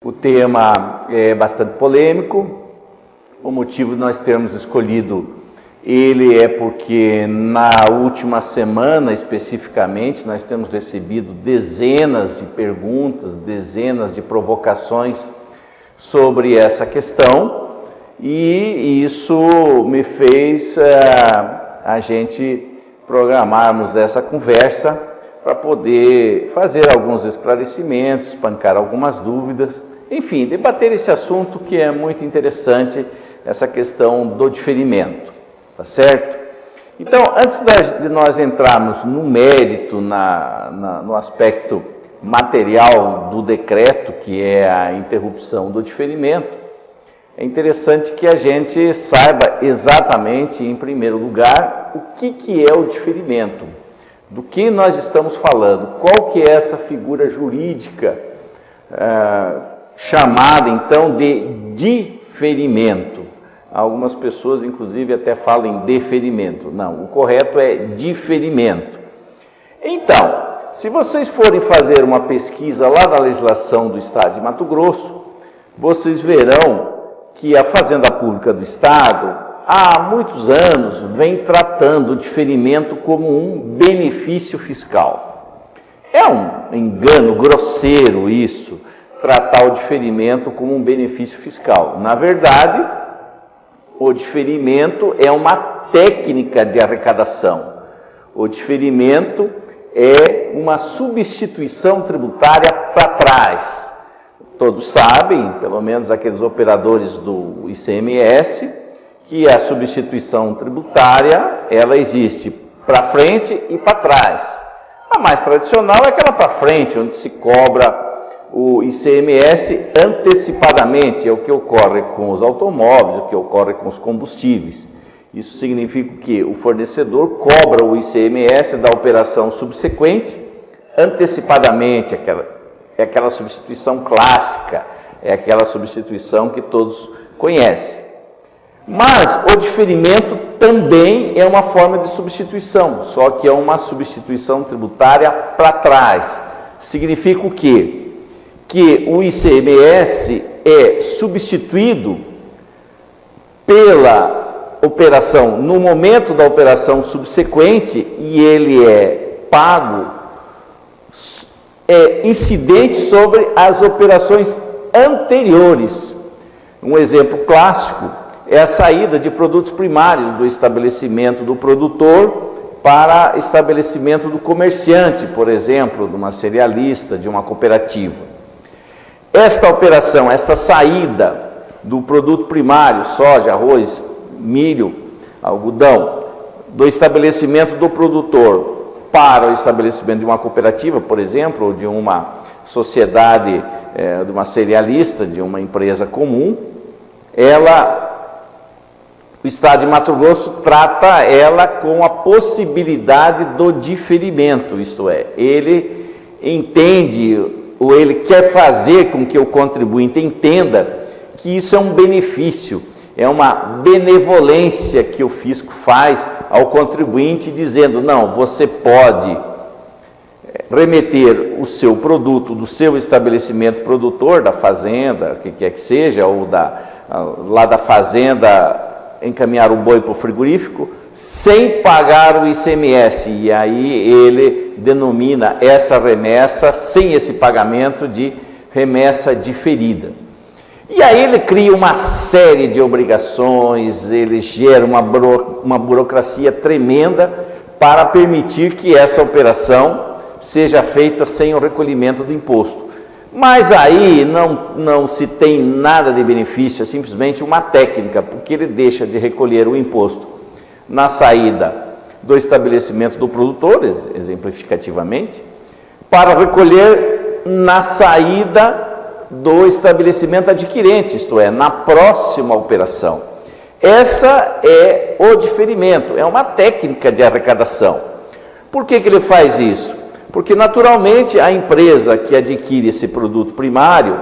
O tema é bastante polêmico. O motivo de nós termos escolhido ele é porque na última semana, especificamente, nós temos recebido dezenas de perguntas, dezenas de provocações sobre essa questão, e isso me fez a gente programarmos essa conversa para poder fazer alguns esclarecimentos, espancar algumas dúvidas, enfim, debater esse assunto que é muito interessante, essa questão do diferimento, tá certo? Então, antes de nós entrarmos no mérito, no aspecto material do decreto, que é a interrupção do diferimento, é interessante que a gente saiba exatamente, em primeiro lugar, o que é o diferimento. Do que nós estamos falando, qual que é essa figura jurídica chamada então de diferimento. Algumas pessoas inclusive até falam em deferimento. Não, o correto é diferimento. Então, se vocês forem fazer uma pesquisa lá na legislação do Estado de Mato Grosso, vocês verão que a Fazenda Pública do Estado há muitos anos vem tratando o diferimento como um benefício fiscal. É um engano grosseiro isso, tratar o diferimento como um benefício fiscal. Na verdade, o diferimento é uma técnica de arrecadação. O diferimento é uma substituição tributária para trás. Todos sabem, pelo menos aqueles operadores do ICMS, que a substituição tributária, ela existe para frente e para trás. A mais tradicional é aquela para frente, onde se cobra o ICMS antecipadamente, é o que ocorre com os automóveis, o que ocorre com os combustíveis. Isso significa que o fornecedor cobra o ICMS da operação subsequente antecipadamente, é aquela substituição clássica, é aquela substituição que todos conhecem. Mas o diferimento também é uma forma de substituição, só que é uma substituição tributária para trás. Significa o quê? Que o ICMS é substituído pela operação, no momento da operação subsequente, e ele é pago, incidente sobre as operações anteriores. Um exemplo clássico é a saída de produtos primários do estabelecimento do produtor para estabelecimento do comerciante, por exemplo, de uma cerealista, de uma cooperativa. Esta operação, esta saída do produto primário, soja, arroz, milho, algodão, do estabelecimento do produtor para o estabelecimento de uma cooperativa, por exemplo, ou de uma sociedade, de uma cerealista, de uma empresa comum, o Estado de Mato Grosso trata ela com a possibilidade do diferimento, isto é, ele entende, ou ele quer fazer com que o contribuinte entenda que isso é um benefício, é uma benevolência que o fisco faz ao contribuinte, dizendo, não, você pode remeter o seu produto do seu estabelecimento produtor, da fazenda, o que quer que seja, ou lá da fazenda, encaminhar o boi para o frigorífico, sem pagar o ICMS, e aí ele denomina essa remessa, sem esse pagamento, de remessa diferida. E aí ele cria uma série de obrigações, ele gera uma burocracia tremenda para permitir que essa operação seja feita sem o recolhimento do imposto. Mas aí não se tem nada de benefício, é simplesmente uma técnica, porque ele deixa de recolher o imposto na saída do estabelecimento do produtor, exemplificativamente, para recolher na saída do estabelecimento adquirente, isto é, na próxima operação. Essa é o diferimento, é uma técnica de arrecadação. Por que ele faz isso? Porque, naturalmente, a empresa que adquire esse produto primário,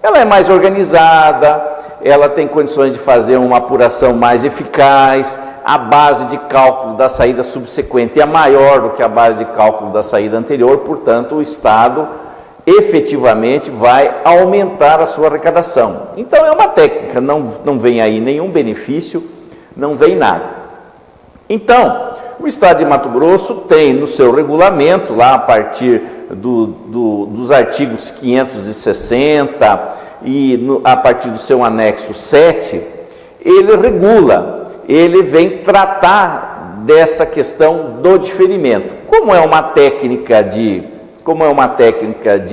ela é mais organizada, ela tem condições de fazer uma apuração mais eficaz, a base de cálculo da saída subsequente é maior do que a base de cálculo da saída anterior, portanto, o Estado efetivamente vai aumentar a sua arrecadação. Então é uma técnica, não vem aí nenhum benefício, não vem nada. Então, o Estado de Mato Grosso tem no seu regulamento, lá a partir dos artigos 560 e a partir do seu anexo 7, ele regula, ele vem tratar dessa questão do diferimento. Como é uma técnica de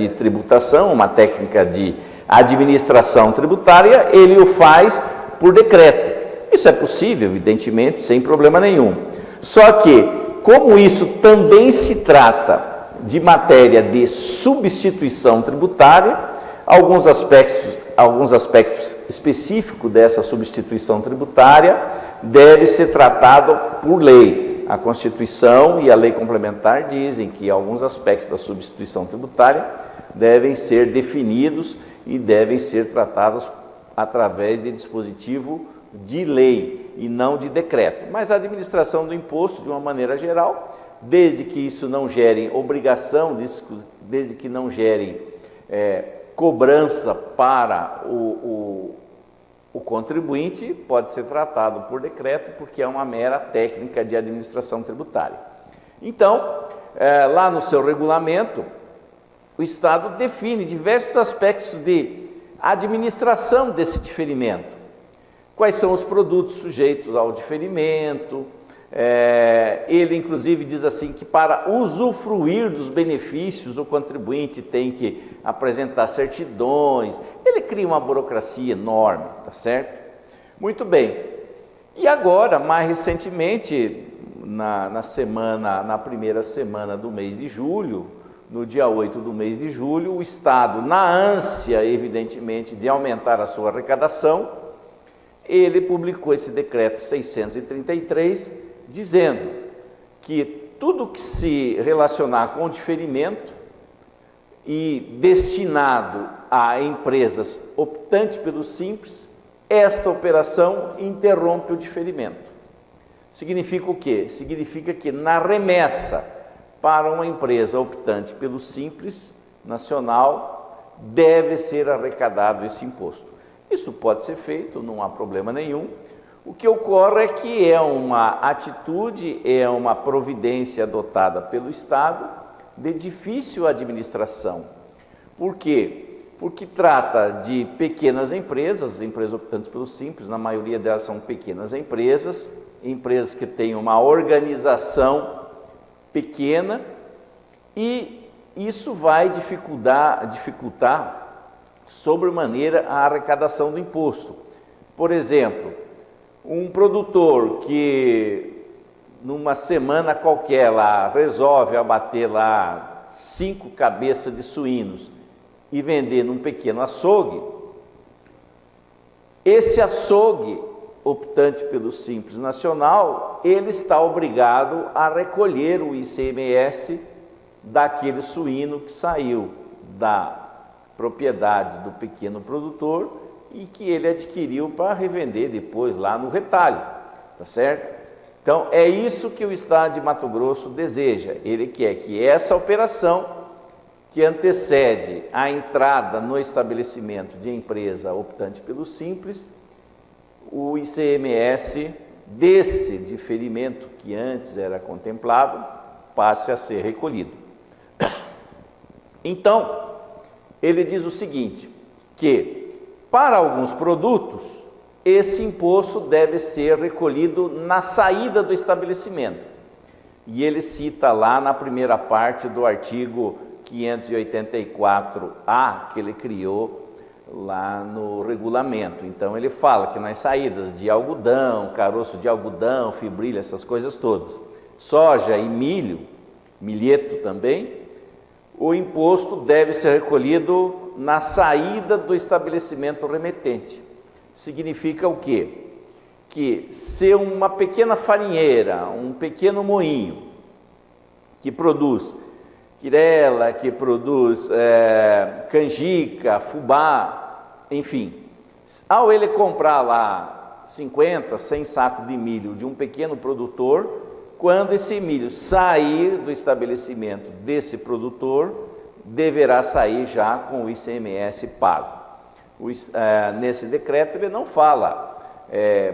tributação, uma técnica de administração tributária, ele o faz por decreto. Isso é possível, evidentemente, sem problema nenhum. Só que, como isso também se trata de matéria de substituição tributária, alguns aspectos específicos dessa substituição tributária deve ser tratado por lei. A Constituição e a lei complementar dizem que alguns aspectos da substituição tributária devem ser definidos e devem ser tratados através de dispositivo de lei e não de decreto. Mas a administração do imposto, de uma maneira geral, desde que isso não gere obrigação, desde que não gere cobrança para o contribuinte, pode ser tratado por decreto, porque é uma mera técnica de administração tributária. Então, lá no seu regulamento, o Estado define diversos aspectos de administração desse diferimento. Quais são os produtos sujeitos ao diferimento? Ele, inclusive, diz assim que para usufruir dos benefícios, o contribuinte tem que apresentar certidões. Ele cria uma burocracia enorme, tá certo? Muito bem. E agora, mais recentemente, na primeira semana do mês de julho, no dia 8 do mês de julho, o Estado, na ânsia, evidentemente, de aumentar a sua arrecadação, ele publicou esse decreto 633, dizendo que tudo que se relacionar com o diferimento e destinado a empresas optantes pelo Simples, esta operação interrompe o diferimento. Significa o quê? Significa que na remessa para uma empresa optante pelo Simples Nacional deve ser arrecadado esse imposto. Isso pode ser feito, não há problema nenhum. O que ocorre é que é uma atitude, é uma providência adotada pelo Estado de difícil administração. Por quê? Porque trata de pequenas empresas optantes pelo Simples, na maioria delas são pequenas empresas que têm uma organização pequena, e isso vai dificultar sobremaneira a arrecadação do imposto. Por exemplo, um produtor que numa semana qualquer lá resolve abater lá 5 cabeças de suínos e vender num pequeno açougue, esse açougue optante pelo Simples Nacional, ele está obrigado a recolher o ICMS daquele suíno que saiu da propriedade do pequeno produtor e que ele adquiriu para revender depois lá no retalho, tá certo? Então, é isso que o Estado de Mato Grosso deseja. Ele quer que essa operação que antecede a entrada no estabelecimento de empresa optante pelo Simples, o ICMS desse diferimento que antes era contemplado passe a ser recolhido. Então, ele diz o seguinte, que para alguns produtos, esse imposto deve ser recolhido na saída do estabelecimento. E ele cita lá na primeira parte do artigo 584A, que ele criou lá no regulamento. Então, ele fala que nas saídas de algodão, caroço de algodão, fibrilha, essas coisas todas, soja e milho, milheto também, o imposto deve ser recolhido na saída do estabelecimento remetente. Significa o quê? Que se uma pequena farinheira, um pequeno moinho, que produz quirela, que produz canjica, fubá, enfim, ao ele comprar lá 50, 100 sacos de milho de um pequeno produtor, quando esse milho sair do estabelecimento desse produtor, deverá sair já com o ICMS pago. Nesse decreto ele não fala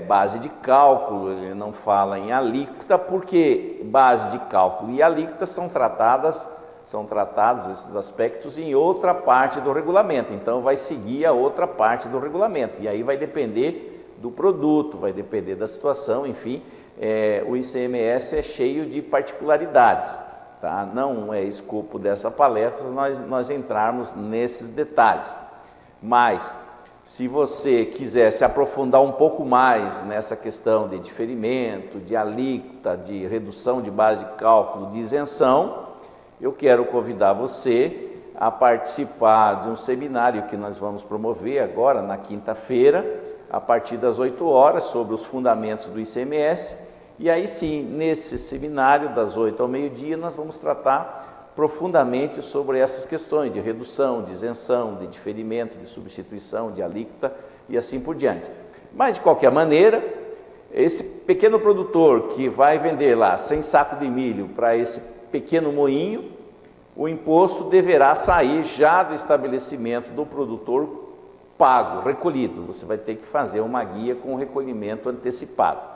base de cálculo, ele não fala em alíquota, porque base de cálculo e alíquota são tratados esses aspectos em outra parte do regulamento, então vai seguir a outra parte do regulamento, e aí vai depender do produto, vai depender da situação, enfim, o ICMS é cheio de particularidades, tá? Não é escopo dessa palestra nós entrarmos nesses detalhes, mas se você quiser se aprofundar um pouco mais nessa questão de diferimento, de alíquota, de redução de base de cálculo, de isenção, eu quero convidar você a participar de um seminário que nós vamos promover agora na quinta-feira, a partir das 8 horas, sobre os fundamentos do ICMS. E aí sim, nesse seminário, das 8 ao meio-dia, nós vamos tratar profundamente sobre essas questões de redução, de isenção, de diferimento, de substituição, de alíquota e assim por diante. Mas, de qualquer maneira, esse pequeno produtor que vai vender lá 100 sacos de milho para esse pequeno moinho, o imposto deverá sair já do estabelecimento do produtor pago, recolhido. Você vai ter que fazer uma guia com recolhimento antecipado.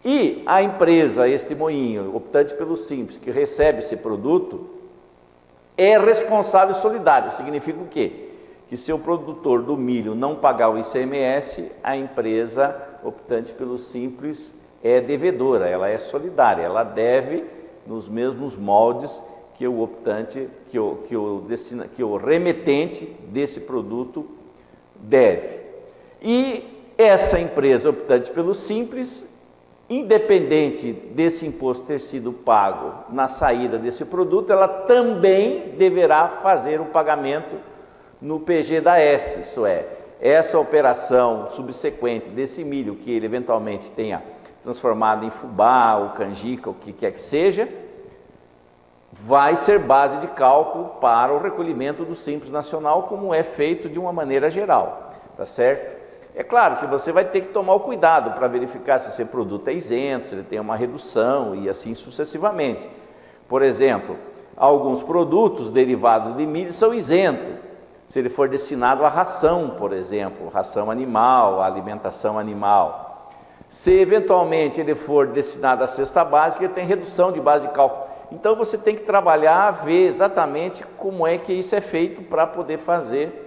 E a empresa, este moinho, optante pelo Simples, que recebe esse produto, é responsável solidário. Significa o quê? Que se o produtor do milho não pagar o ICMS, a empresa optante pelo Simples é devedora, ela é solidária, ela deve nos mesmos moldes que o optante, que o remetente desse produto deve. E essa empresa optante pelo Simples, independente desse imposto ter sido pago na saída desse produto, ela também deverá fazer o pagamento no PG-10, isso é, essa operação subsequente desse milho que ele eventualmente tenha transformado em fubá ou canjica, o que quer que seja, vai ser base de cálculo para o recolhimento do Simples Nacional, como é feito de uma maneira geral, tá certo? É claro que você vai ter que tomar o cuidado para verificar se esse produto é isento, se ele tem uma redução e assim sucessivamente. Por exemplo, alguns produtos derivados de milho são isentos, se ele for destinado à ração, por exemplo, ração animal, à alimentação animal. Se eventualmente ele for destinado à cesta básica, ele tem redução de base de cálculo. Então você tem que trabalhar, ver exatamente como é que isso é feito para poder fazer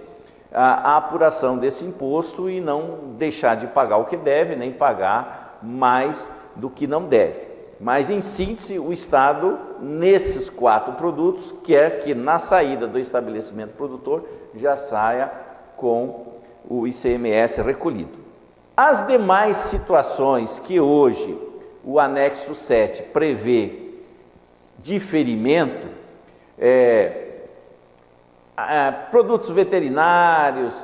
a apuração desse imposto e não deixar de pagar o que deve, nem pagar mais do que não deve. Mas em síntese, o Estado, nesses 4 produtos, quer que na saída do estabelecimento produtor já saia com o ICMS recolhido. As demais situações que hoje o anexo 7 prevê diferimento, produtos veterinários,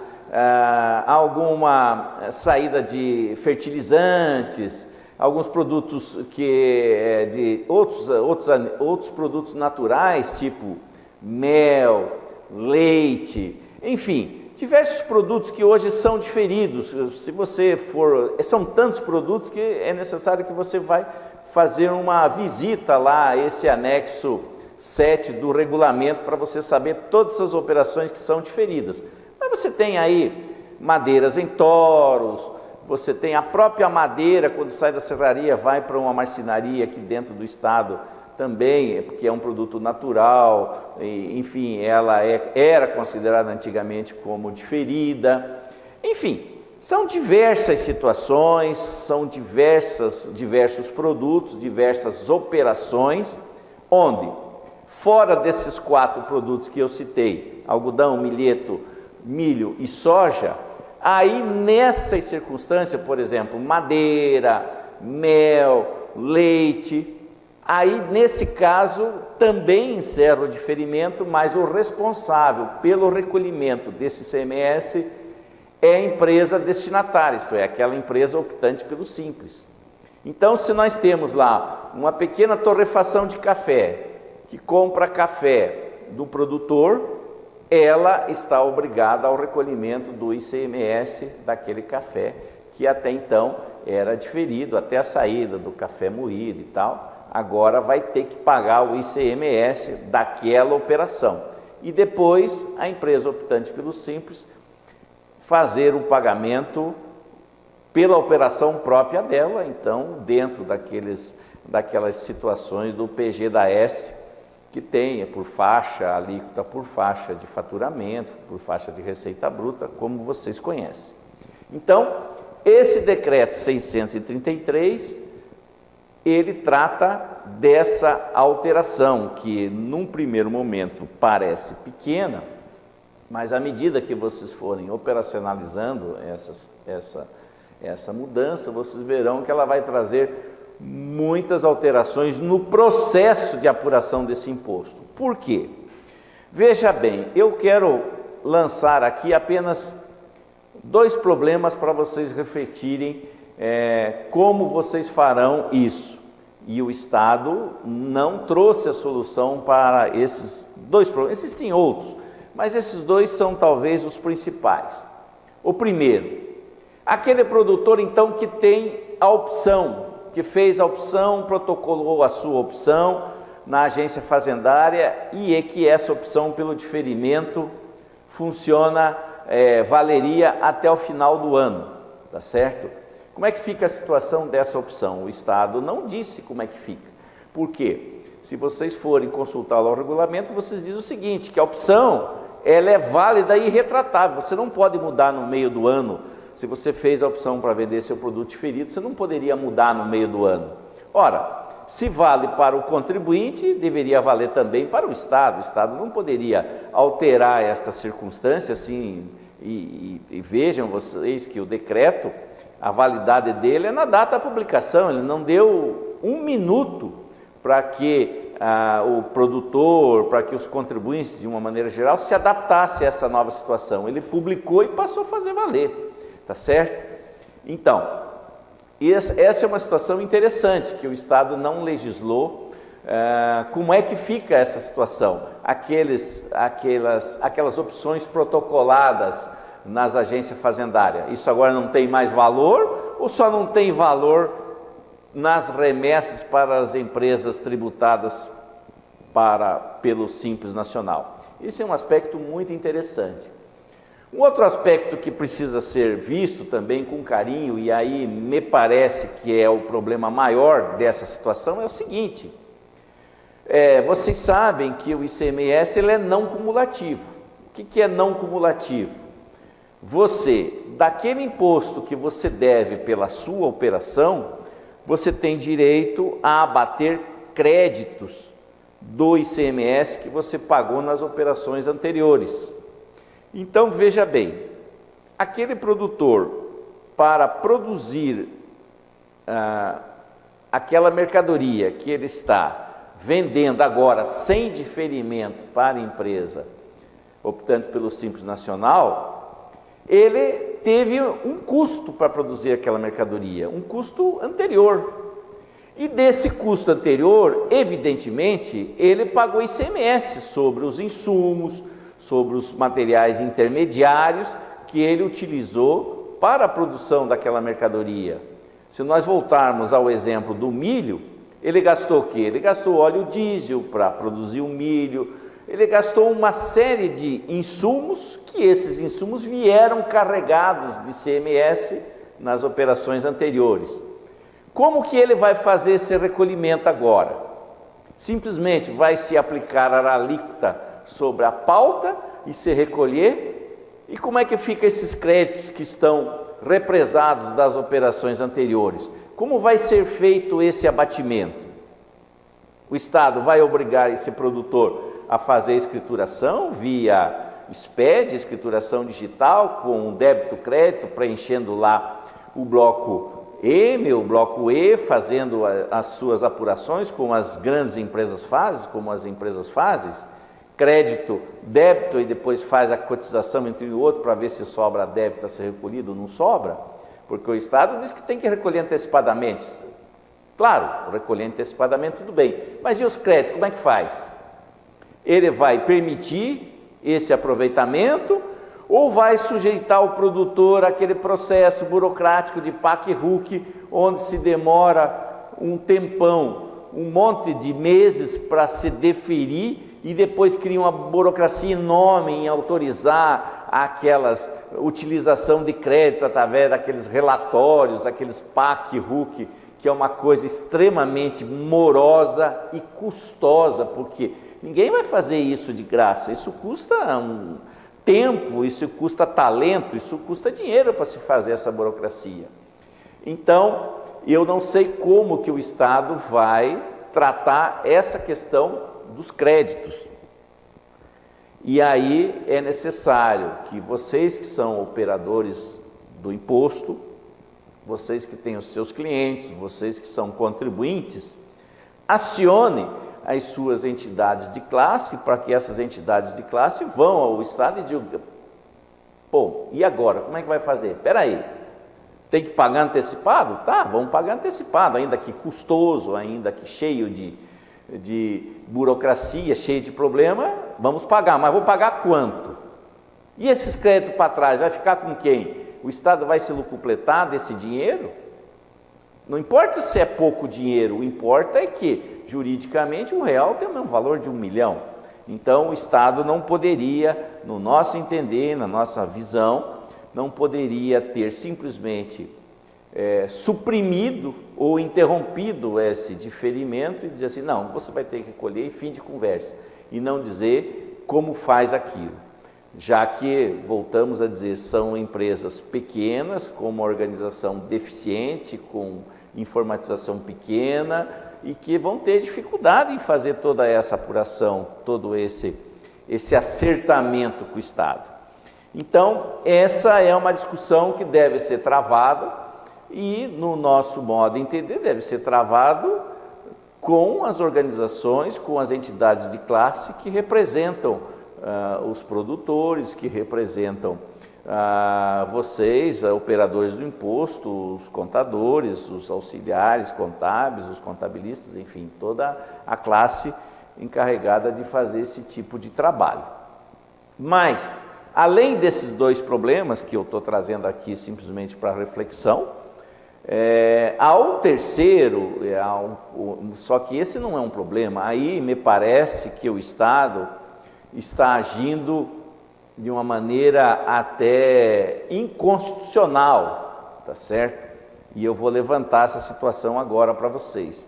alguma saída de fertilizantes, alguns produtos de outros produtos naturais, tipo mel, leite, enfim, diversos produtos que hoje são diferidos. Se você for, são tantos produtos que é necessário que você vai fazer uma visita lá a esse anexo 7 do regulamento para você saber todas as operações que são diferidas. Mas você tem aí madeiras em toros, você tem a própria madeira, quando sai da serraria, vai para uma marcenaria aqui dentro do estado também, porque é um produto natural, enfim, ela era considerada antigamente como diferida. Enfim, são diversas situações, são diversos produtos, diversas operações, onde, fora desses 4 produtos que eu citei, algodão, milheto, milho e soja, aí nessas circunstâncias, por exemplo, madeira, mel, leite, aí nesse caso também encerra o diferimento, mas o responsável pelo recolhimento desse ICMS é a empresa destinatária, isto é, aquela empresa optante pelo Simples. Então, se nós temos lá uma pequena torrefação de café, que compra café do produtor, ela está obrigada ao recolhimento do ICMS daquele café, que até então era diferido, até a saída do café moído e tal, agora vai ter que pagar o ICMS daquela operação. e depois a empresa optante pelo Simples fazer o pagamento pela operação própria dela, então dentro daquelas situações do PG da S, que tem por faixa, alíquota por faixa de faturamento, por faixa de receita bruta, como vocês conhecem. Então, esse decreto 633, ele trata dessa alteração, que num primeiro momento parece pequena, mas à medida que vocês forem operacionalizando essa mudança, vocês verão que ela vai trazer muitas alterações no processo de apuração desse imposto. Por quê? Veja bem, eu quero lançar aqui apenas 2 problemas para vocês refletirem como vocês farão isso. E o Estado não trouxe a solução para esses 2 problemas. Existem outros, mas esses 2 são talvez os principais. O primeiro, aquele produtor então que tem a opção, que fez a opção, protocolou a sua opção na agência fazendária e que essa opção pelo diferimento funciona, valeria até o final do ano, tá certo? Como é que fica a situação dessa opção? O Estado não disse como é que fica. Por quê? Se vocês forem consultar o regulamento, vocês dizem o seguinte, que a opção ela é válida e irretratável, você não pode mudar no meio do ano. Se você fez a opção para vender seu produto diferido, você não poderia mudar no meio do ano. Ora, se vale para o contribuinte, deveria valer também para o Estado. O Estado não poderia alterar esta circunstância assim, e vejam vocês que o decreto, a validade dele é na data da publicação, ele não deu 1 minuto para que o produtor, para que os contribuintes, de uma maneira geral, se adaptassem a essa nova situação. Ele publicou e passou a fazer valer. Tá certo? Então, essa é uma situação interessante, que o Estado não legislou. Como é que fica essa situação? Aquelas opções protocoladas nas agências fazendárias, isso agora não tem mais valor ou só não tem valor nas remessas para as empresas tributadas pelo Simples Nacional? Esse é um aspecto muito interessante. Um outro aspecto que precisa ser visto também com carinho, e aí me parece que é o problema maior dessa situação, é o seguinte: vocês sabem que o ICMS ele é não cumulativo. O que é não cumulativo? Você, daquele imposto que você deve pela sua operação, você tem direito a abater créditos do ICMS que você pagou nas operações anteriores. Então, veja bem, aquele produtor, para produzir aquela mercadoria que ele está vendendo agora sem diferimento para a empresa, optando pelo Simples Nacional, ele teve um custo para produzir aquela mercadoria, um custo anterior. E desse custo anterior, evidentemente, ele pagou ICMS sobre os insumos, sobre os materiais intermediários que ele utilizou para a produção daquela mercadoria. Se nós voltarmos ao exemplo do milho, ele gastou o quê? Ele gastou óleo diesel para produzir o milho, ele gastou uma série de insumos, que esses insumos vieram carregados de ICMS nas operações anteriores. Como que ele vai fazer esse recolhimento agora? Simplesmente vai se aplicar a alíquota sobre a pauta e se recolher? E como é que fica esses créditos que estão represados das operações anteriores? Como vai ser feito esse abatimento? O Estado vai obrigar esse produtor a fazer escrituração via SPED, escrituração digital, com débito-crédito, preenchendo lá o bloco M, o bloco E, fazendo as suas apurações, como as grandes empresas fazem, como as empresas fazem, crédito, débito, e depois faz a cotização entre um e outro para ver se sobra débito a ser recolhido ou não sobra, porque o Estado diz que tem que recolher antecipadamente. Claro, recolher antecipadamente tudo bem, mas e os créditos, como é que faz? Ele vai permitir esse aproveitamento ou vai sujeitar o produtor àquele processo burocrático de PAC e RUC, onde se demora um tempão, um monte de meses para se deferir e depois cria uma burocracia enorme em autorizar aquelas utilização de crédito através daqueles relatórios, aqueles PAC, RUC, que é uma coisa extremamente morosa e custosa, porque ninguém vai fazer isso de graça, isso custa um tempo, isso custa talento, isso custa dinheiro para se fazer essa burocracia. Então, eu não sei como que o Estado vai tratar essa questão dos créditos. E aí é necessário que vocês que são operadores do imposto, vocês que têm os seus clientes, vocês que são contribuintes, acionem as suas entidades de classe para que essas entidades de classe vão ao Estado e digam, pô, e agora? Como é que vai fazer? Espera aí, tem que pagar antecipado? Tá, vamos pagar antecipado, ainda que custoso, ainda que cheio de burocracia, cheio de problema, vamos pagar, mas vou pagar quanto? E esses créditos para trás, vai ficar com quem? O Estado vai se lucupletar desse dinheiro? Não importa se é pouco dinheiro, o importa é que, juridicamente, R$1 tem o mesmo valor de 1 milhão. Então, o Estado não poderia, no nosso entender, na nossa visão, não poderia ter simplesmente suprimido ou interrompido esse diferimento e dizer assim, não, você vai ter que recolher e fim de conversa, e não dizer como faz aquilo. Já que, voltamos a dizer, são empresas pequenas, com uma organização deficiente, com informatização pequena, e que vão ter dificuldade em fazer toda essa apuração, todo esse acertamento com o Estado. Então, essa é uma discussão que deve ser travada, e, no nosso modo de entender, deve ser travado com as organizações, com as entidades de classe que representam os produtores, que representam vocês, operadores do imposto, os contadores, os auxiliares contábeis, os contabilistas, enfim, toda a classe encarregada de fazer esse tipo de trabalho. Mas, além desses dois problemas que eu estou trazendo aqui simplesmente para reflexão, há um terceiro, só que esse não é um problema, aí me parece que o Estado está agindo de uma maneira até inconstitucional, tá certo? E eu vou levantar essa situação agora para vocês.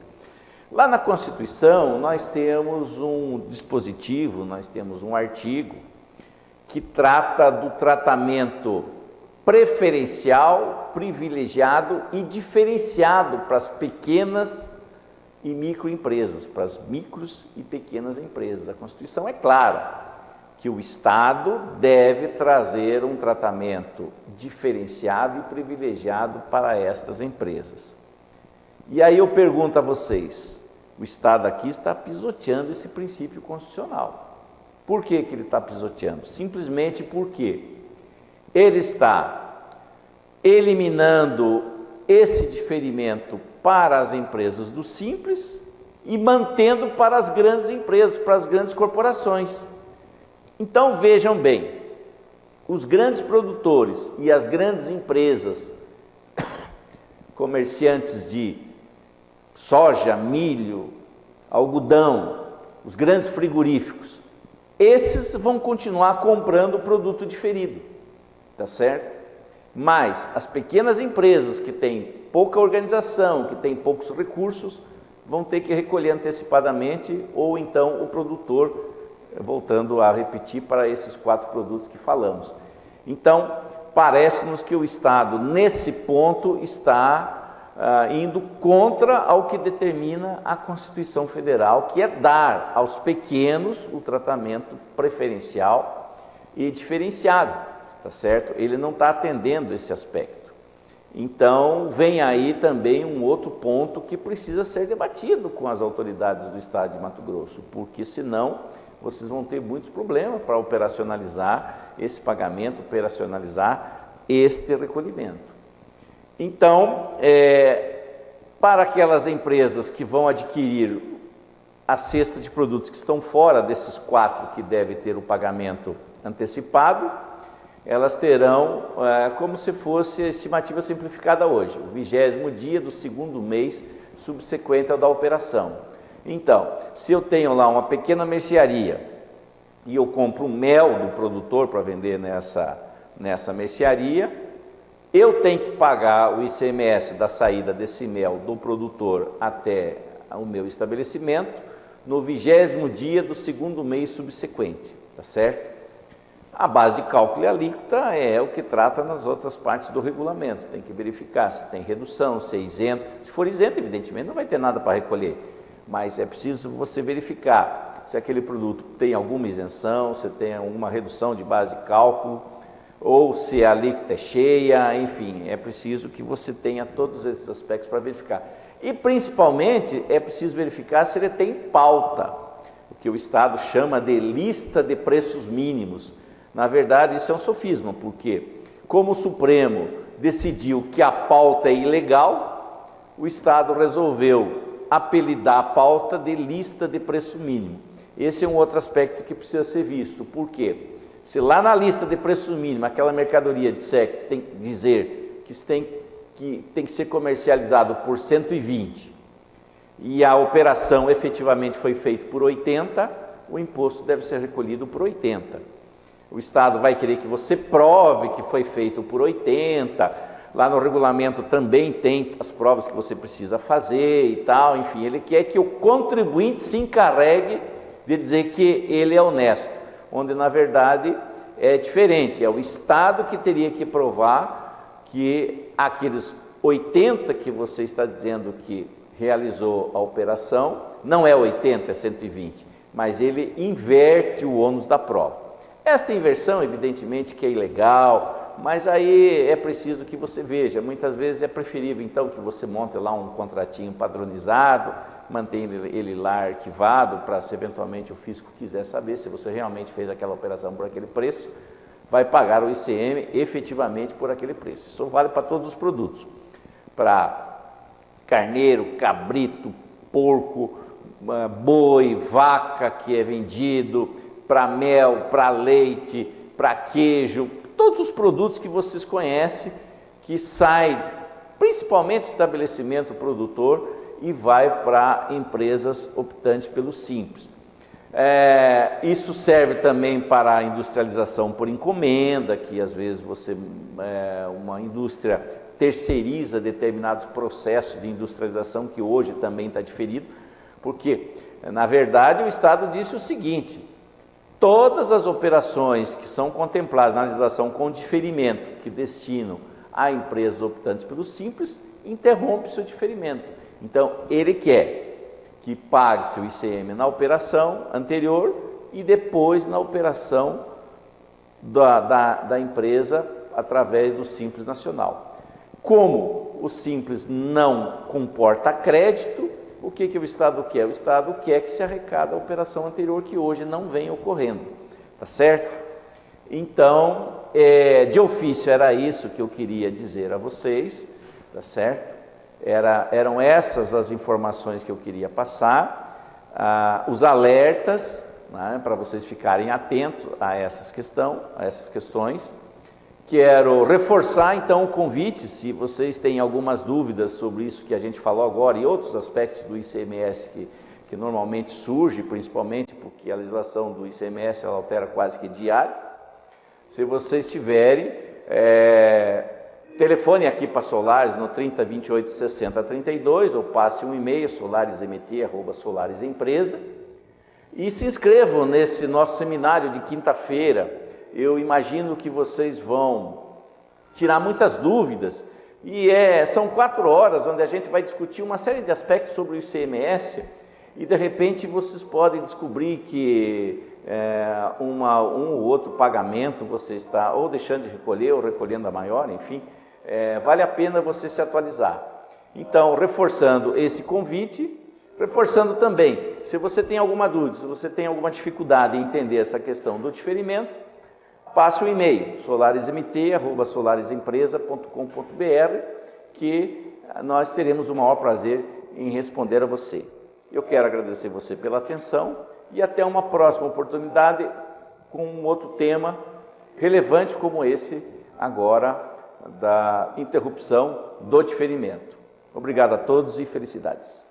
Lá na Constituição, nós temos um dispositivo, nós temos um artigo que trata do tratamento preferencial, privilegiado e diferenciado para as pequenas e microempresas, para as micros e pequenas empresas. A Constituição é clara que o Estado deve trazer um tratamento diferenciado e privilegiado para estas empresas. E aí eu pergunto a vocês, o Estado aqui está pisoteando esse princípio constitucional. Por que que ele está pisoteando? Simplesmente porque ele está eliminando esse diferimento para as empresas do Simples e mantendo para as grandes empresas, para as grandes corporações. Então vejam bem, os grandes produtores e as grandes empresas, comerciantes de soja, milho, algodão, os grandes frigoríficos, esses vão continuar comprando o produto diferido, tá certo? Mas as pequenas empresas que têm pouca organização, que têm poucos recursos, vão ter que recolher antecipadamente, ou então o produtor, voltando a repetir para esses 4 produtos que falamos. Então, parece-nos que o Estado, nesse ponto, está indo contra ao que determina a Constituição Federal, que é dar aos pequenos o tratamento preferencial e diferenciado, tá certo? Ele não está atendendo esse aspecto. Então, vem aí também um outro ponto que precisa ser debatido com as autoridades do Estado de Mato Grosso, porque senão vocês vão ter muitos problemas para operacionalizar esse pagamento, operacionalizar este recolhimento. Então, para aquelas empresas que vão adquirir a cesta de produtos que estão fora desses 4 que devem ter o pagamento antecipado, elas terão como se fosse a estimativa simplificada hoje, o 20º dia do 2º mês subsequente ao da operação. Então, se eu tenho lá uma pequena mercearia e eu compro mel do produtor para vender nessa mercearia, eu tenho que pagar o ICMS da saída desse mel do produtor até o meu estabelecimento no 20º dia do segundo mês subsequente, tá certo? A base de cálculo e alíquota é o que trata nas outras partes do regulamento. Tem que verificar se tem redução, se é isento. Se for isento, evidentemente, não vai ter nada para recolher. Mas é preciso você verificar se aquele produto tem alguma isenção, se tem alguma redução de base de cálculo, ou se a alíquota é cheia, enfim, é preciso que você tenha todos esses aspectos para verificar. E, principalmente, é preciso verificar se ele tem pauta, o que o Estado chama de lista de preços mínimos. Na verdade, isso é um sofisma, porque como o Supremo decidiu que a pauta é ilegal, o Estado resolveu apelidar a pauta de lista de preço mínimo. Esse é um outro aspecto que precisa ser visto. Por quê? Se lá na lista de preço mínimo aquela mercadoria disser, tem que dizer que tem que ser comercializado por 120 e a operação efetivamente foi feita por 80, o imposto deve ser recolhido por 80. O Estado vai querer que você prove que foi feito por 80, lá no regulamento também tem as provas que você precisa fazer e tal, enfim, ele quer que o contribuinte se encarregue de dizer que ele é honesto, onde na verdade é diferente, é o Estado que teria que provar que aqueles 80 que você está dizendo que realizou a operação, não é 80, é 120, mas ele inverte o ônus da prova. Esta inversão, evidentemente, que é ilegal, mas aí é preciso que você veja, muitas vezes é preferível, então, que você monte lá um contratinho padronizado, mantenha ele lá arquivado, para se eventualmente o fisco quiser saber se você realmente fez aquela operação por aquele preço, vai pagar o ICM efetivamente por aquele preço. Isso vale para todos os produtos, para carneiro, cabrito, porco, boi, vaca que é vendido, para mel, para leite, para queijo, todos os produtos que vocês conhecem, que saem principalmente do estabelecimento produtor e vai para empresas optantes pelo Simples. Isso serve também para a industrialização por encomenda, que às vezes uma indústria terceiriza determinados processos de industrialização, que hoje também está diferido, porque, na verdade, o Estado disse o seguinte: todas as operações que são contempladas na legislação com diferimento que destinam a empresas optantes pelo Simples, interrompe seu diferimento. Então, ele quer que pague-se o ICM na operação anterior e depois na operação da empresa através do Simples Nacional. Como o Simples não comporta crédito, o que o Estado quer? O Estado quer que se arrecada a operação anterior, que hoje não vem ocorrendo, tá certo? Então, de ofício era isso que eu queria dizer a vocês, tá certo? Eram essas as informações que eu queria passar, os alertas, né, para vocês ficarem atentos a essas questões. Quero reforçar então o convite, se vocês têm algumas dúvidas sobre isso que a gente falou agora e outros aspectos do ICMS que normalmente surge, principalmente porque a legislação do ICMS ela altera quase que diário. Se vocês tiverem, telefone aqui para Solaris no 30 28 60 32 ou passe um e-mail solarismt@solarisempresa e se inscrevam nesse nosso seminário de quinta-feira. Eu imagino que vocês vão tirar muitas dúvidas e são 4 horas onde a gente vai discutir uma série de aspectos sobre o ICMS e de repente vocês podem descobrir que um ou outro pagamento você está ou deixando de recolher ou recolhendo a maior, enfim, vale a pena você se atualizar. Então, reforçando esse convite, reforçando também, se você tem alguma dúvida, se você tem alguma dificuldade em entender essa questão do diferimento, passe um e-mail, solarisemt@solarisempresa.com.br, que nós teremos o maior prazer em responder a você. Eu quero agradecer você pela atenção e até uma próxima oportunidade com um outro tema relevante como esse agora da interrupção do diferimento. Obrigado a todos e felicidades.